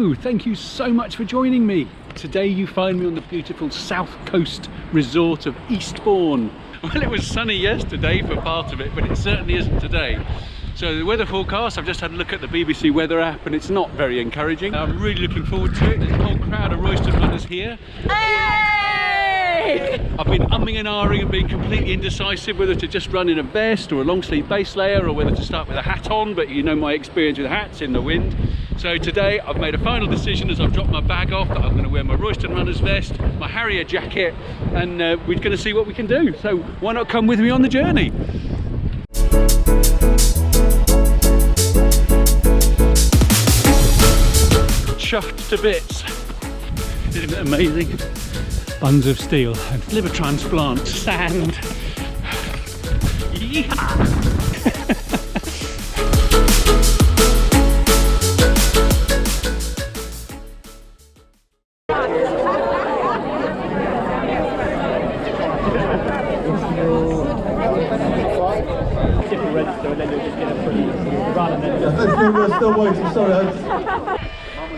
Hello, thank you so much for joining me. Today you find me on the beautiful south coast resort of Eastbourne. Well, it was sunny yesterday for part of it, but it certainly isn't today. So the weather forecast, I've just had a look at the BBC weather app and it's not very encouraging. I'm really looking forward to it. There's a whole crowd of Royston Runners here. Hey! I've been umming and ahhing and being completely indecisive whether to just run in a vest or a long sleeve base layer or whether to start with a hat on, but you know my experience with hats in the wind. So today I've made a final decision as I've dropped my bag off that I'm going to wear my Royston Runners vest, my Harrier jacket, and we're going to see what we can do. So why not come with me on the journey? Chuffed to bits. Isn't it amazing? Buns of steel and liver transplant, sand. Yeehaw!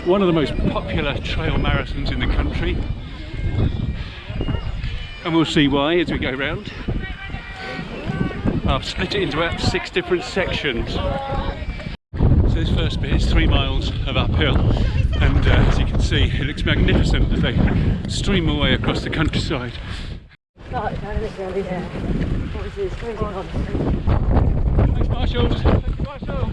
One of the most popular trail marathons in the country, and we'll see why as we go round. I've split it into about 6 different sections. So this first bit is 3 miles of uphill, and as you can see it looks magnificent as they stream away across the countryside. Thanks marshals! Thanks marshals!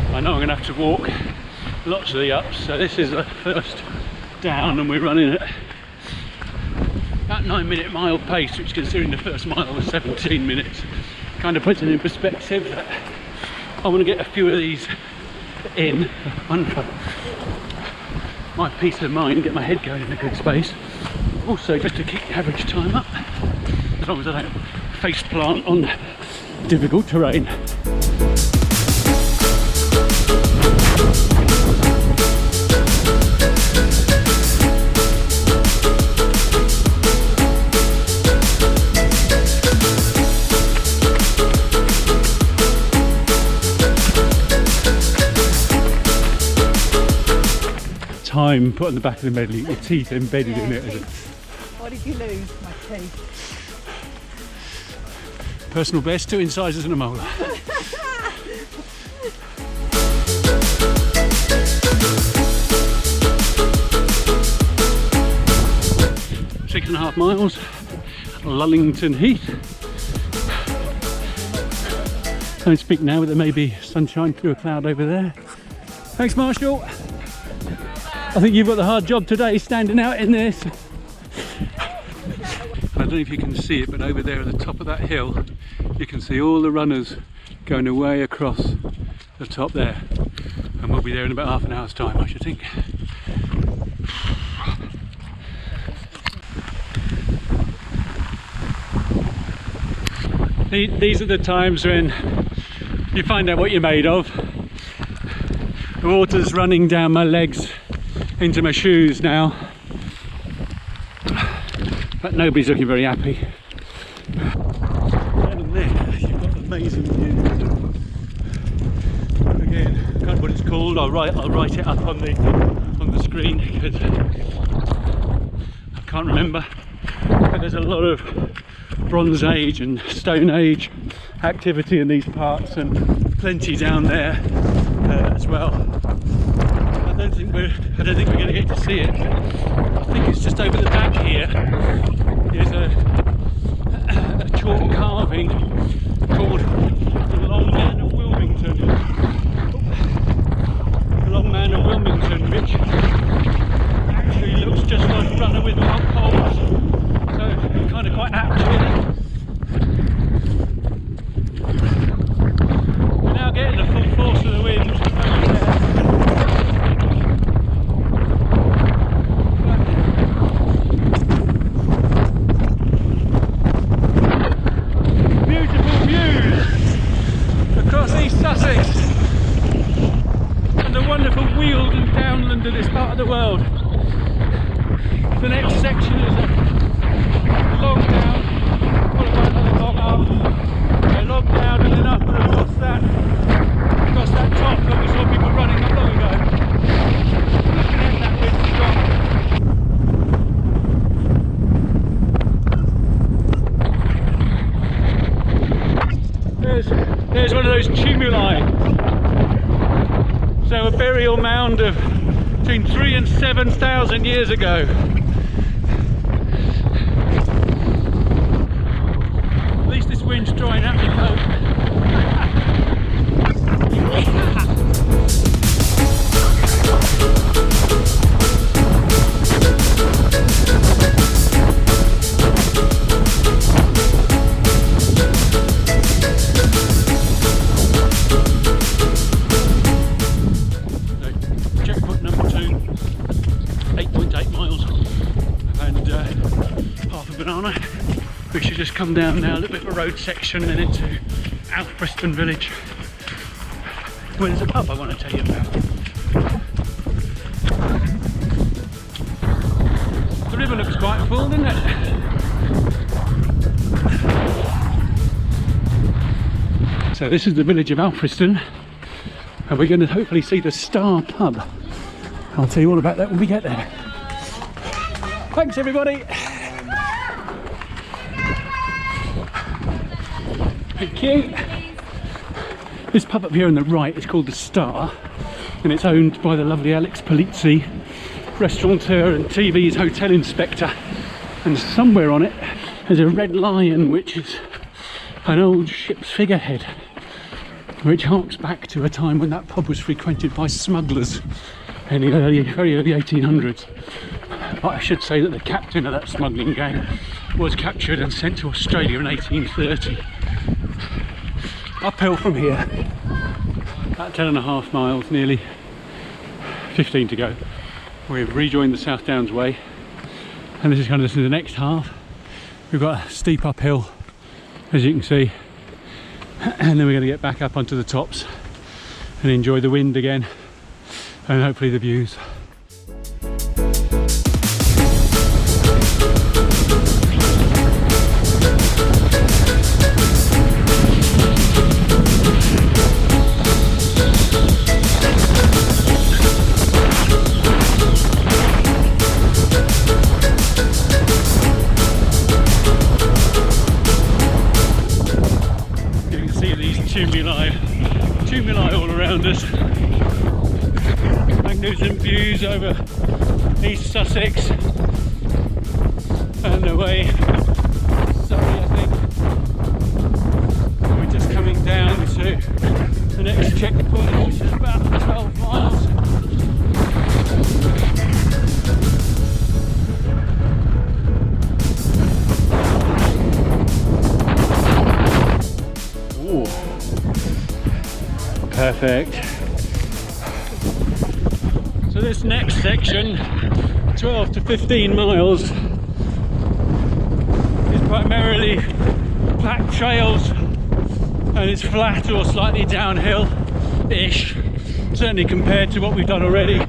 I know I'm going to have to walk lots of the ups, so this is the first down and we're running at about 9-minute mile pace, which considering the first mile was 17 minutes kind of puts it in perspective that I want to get a few of these in, one for my peace of mind, get my head going in a good space, also just to keep the average time up as long as I don't face plant on difficult terrain. Time put on the back of the medley, your teeth embedded in it. What did you lose? My teeth. Personal best, 2 incisors and a molar. 6.5 miles, Lullington Heath. Don't speak now, but there may be sunshine through a cloud over there. Thanks, Marshall. I think you've got the hard job today, standing out in this. I don't know if you can see it, but over there at the top of that hill, you can see all the runners going away across the top there. And we'll be there in about half an hour's time, I should think. These are the times when you find out what you're made of. The water's running down my legs into my shoes now, but nobody's looking very happy. And there you've got an amazing view. Again, I can't remember what it's called. I'll write it up on the screen because I can't remember. But there's a lot of Bronze Age and Stone Age activity in these parts, and plenty down there as well. I don't think we're going to get to see it. I think it's just over the back here. There's a chalk carving called the Long Man of Wilmington. The Long Man of Wilmington, which actually looks just like a runner with hot poles. The next section is a long down, followed by another long up, a long down and then up and across that top that we saw people running not long ago. Looking at that bit strong. There's one of those tumuli. So a burial mound of between 3,000 and 7,000 years ago. At least this wind's drying out my coat. Checkpoint number 2, 8.8 miles and half a banana. We should just come down now a little bit of a road section and into Alfriston village, where there's a pub I want to tell you about. The river looks quite full, doesn't it? So this is the village of Alfriston, and we're going to hopefully see the Star pub. I'll tell you all about that when we get there. Thanks everybody. Thank you. This pub up here on the right is called the Star, and it's owned by the lovely Alex Polizzi, restaurateur and TV's hotel inspector. And somewhere on it there's a red lion, which is an old ship's figurehead, which harks back to a time when that pub was frequented by smugglers in the very early 1800s. But I should say that the captain of that smuggling gang was captured and sent to Australia in 1830. Uphill from here, about 10.5 miles, nearly 15 to go. We've rejoined the South Downs Way, and this is kind of the next half. We've got a steep uphill, as you can see, and then we're going to get back up onto the tops and enjoy the wind again and hopefully the views. Tumuli all around us. Magnificent views over East Sussex and away Surrey, I think. We're just coming down to the next checkpoint, which is about 12 miles. Ooh. Perfect. So this next section, 12 to 15 miles, is primarily flat trails and it's flat or slightly downhill-ish, certainly compared to what we've done already.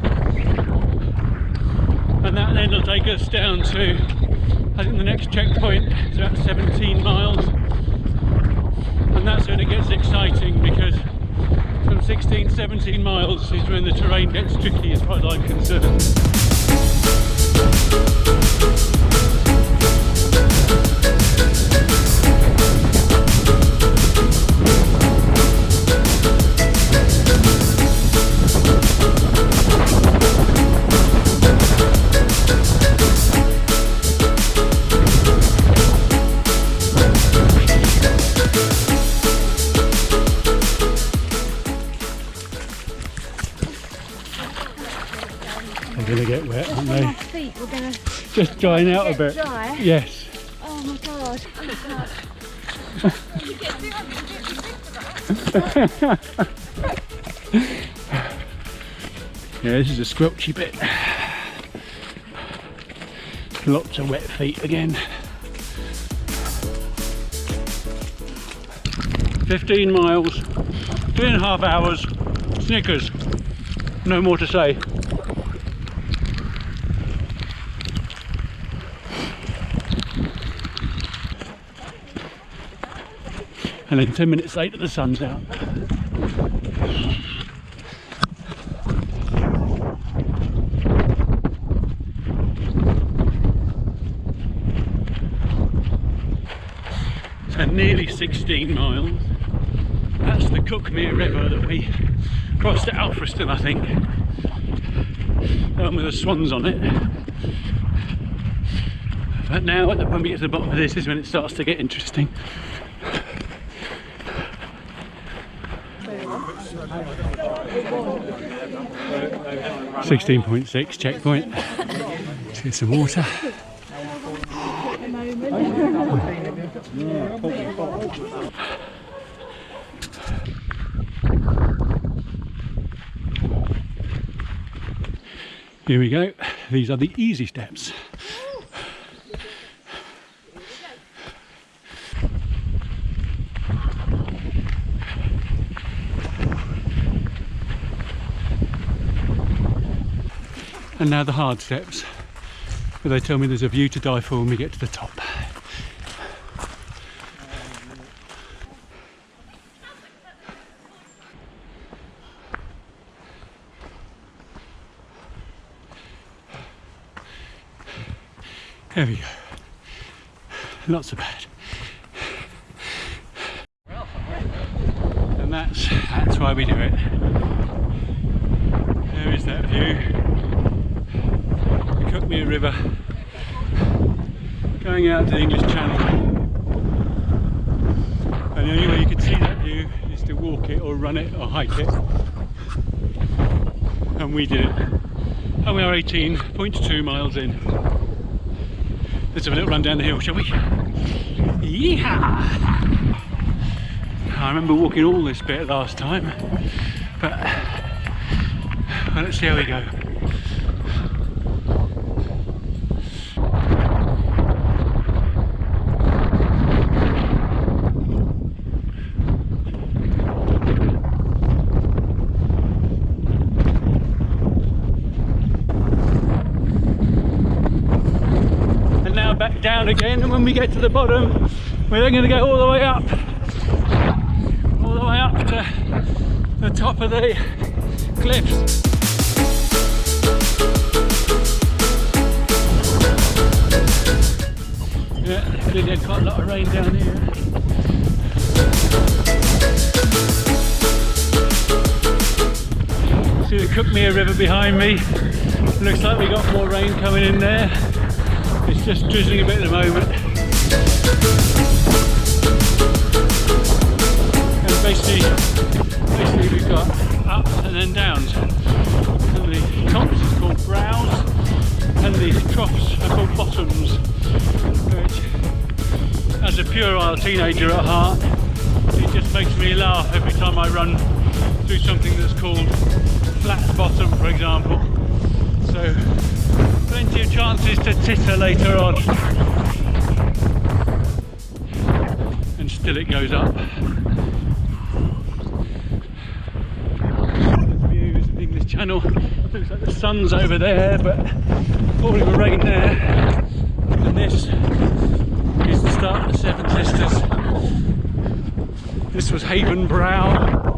And that then will take us down to, I think the next checkpoint is about 17 miles. And that's when it gets exciting, because from 16, 17 miles is when the terrain gets tricky as far as I'm concerned. They're going to get wet, aren't they? My feet were going to just drying out a bit. Dry. Yes. Oh my god. Yeah, this is a squelchy bit. Lots of wet feet again. 15 miles, 2.5 hours, Snickers. No more to say. And then 10 minutes later the sun's out. So nearly 16 miles. That's the Cuckmere River that we crossed at Alfriston, I think. The one with the swans on it. But now, when we get to the bottom of this, is when it starts to get interesting. .6 checkpoint. Let's get some water. Here we go. These are the easy steps. And now the hard steps, where they tell me there's a view to die for when we get to the top. There we go. Not so bad. And that's why we do it. There is that view. The Cuckmere River going out to the English Channel. And the only way you can see that view is to walk it or run it or hike it. And we did it. And we are 18.2 miles in. Let's have a little run down the hill, shall we? Yeehaw! I remember walking all this bit last time, but well, let's see how we go. Back down again, and when we get to the bottom we're then going to go all the way up to the top of the cliffs. Yeah, we did quite a lot of rain down here. See the Cuckmere River behind me. Looks like we got more rain coming in there. It's just drizzling a bit at the moment. And basically we've got ups and then downs. And the tops is called brows and the troughs are called bottoms. Which, as a puerile teenager at heart, it just makes me laugh every time I run through something that's called flat bottom, for example. So plenty of chances to titter later on. And still it goes up. Views of the English Channel. Looks like the sun's over there, but pouring with rain there. And this is the start of the Seven Sisters. This was Haven Brow.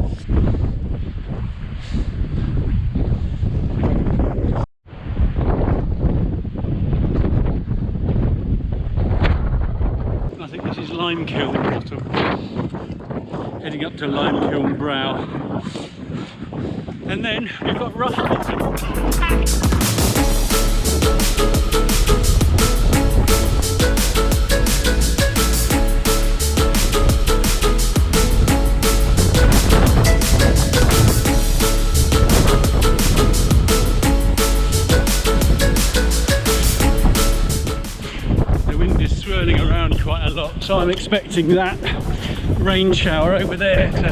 Limekiln bottom, heading up to Limekiln Brow, and then we've got Rough Bottom. Quite a lot, so I'm expecting that rain shower over there to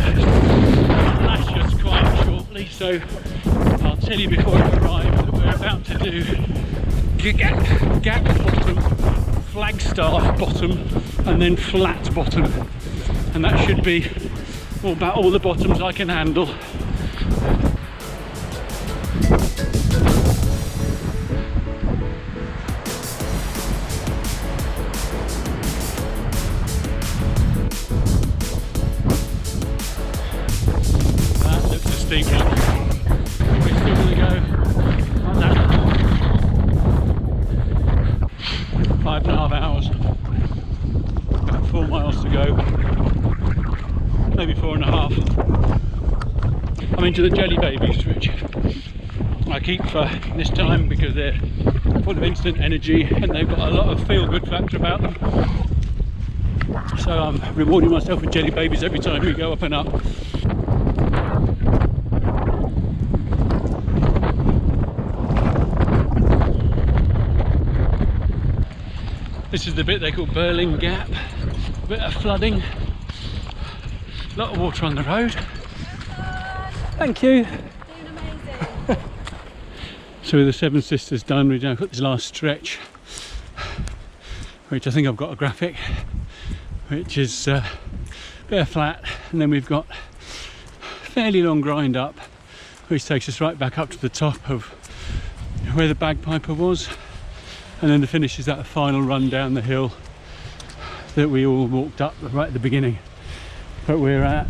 flash us quite shortly, so I'll tell you before it arrives that we're about to do gap bottom, Flagstaff bottom and then flat bottom, and that should be about all the bottoms I can handle. 5.5 hours. About 4 miles to go, maybe 4.5. I'm into the jelly babies, which I keep for this time because they're full of instant energy and they've got a lot of feel-good factor about them. So I'm rewarding myself with jelly babies every time we go up and up. This is the bit they call Birling Gap. A bit of flooding, a lot of water on the road. Thank you. Doing amazing. So with the Seven Sisters done, we've now got this last stretch, which I think I've got a graphic, which is a bit flat, and then we've got a fairly long grind up, which takes us right back up to the top of where the bagpiper was, and then the finish is that final run down the hill that we all walked up right at the beginning. But we're at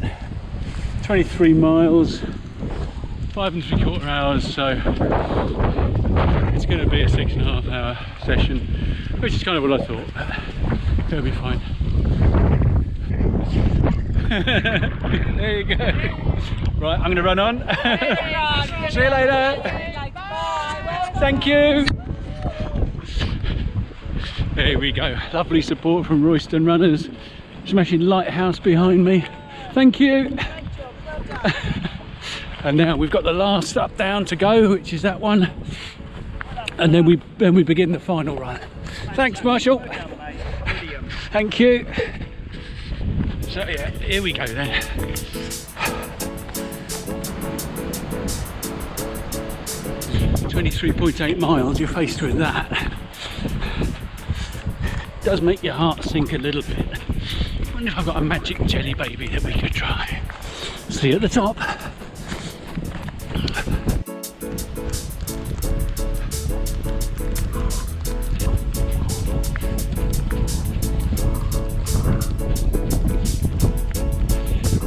23 miles, 5 3/4 hours, so it's going to be a 6.5 hour session, which is kind of what I thought, but it'll be fine. There you go. Right, I'm going to run on. See you later. Thank you. There we go. Lovely support from Royston Runners. Smashing lighthouse behind me. Thank you. And now we've got the last up down to go, which is that one, and then we begin the final run. Thanks, Marshall. Thank you. So yeah, here we go then. .8 miles. You're faced with that. It does make your heart sink a little bit. I wonder if I've got a magic jelly baby that we could try. See you at the top.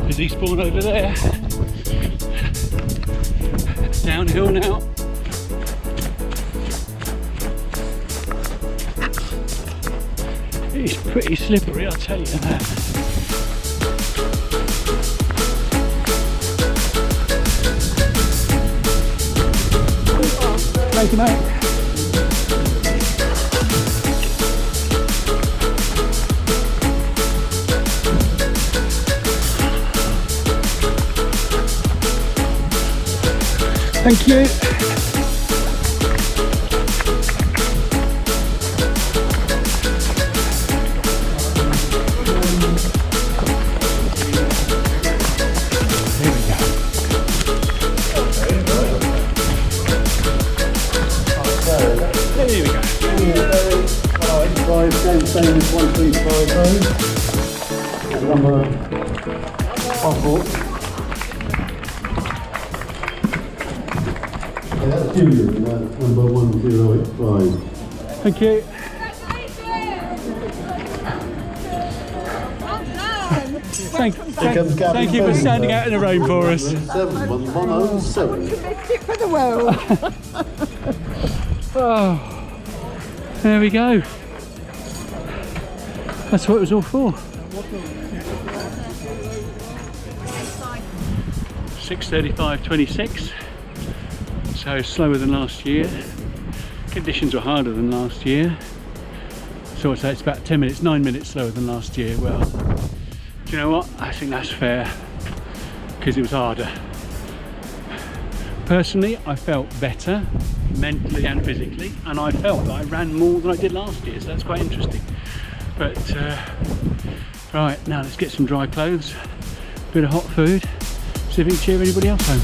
There's Eastbourne over there. Downhill now. It's pretty slippery, I'll tell you that. Thank you, mate. Thank you. Same as 135 road. Number 14. Yeah, that's Julian, number 1085. Thank you. Thank you for standing out in the rain for us. 107. For the world. Oh, there we go. That's what it was all for. 6:35.26. So slower than last year. Conditions were harder than last year. So I'd say it's about 10 minutes, 9 minutes slower than last year. Well, do you know what? I think that's fair because it was harder. Personally, I felt better mentally and physically, and I felt that I ran more than I did last year, so that's quite interesting. But right, now let's get some dry clothes, a bit of hot food, see if we can cheer anybody else home.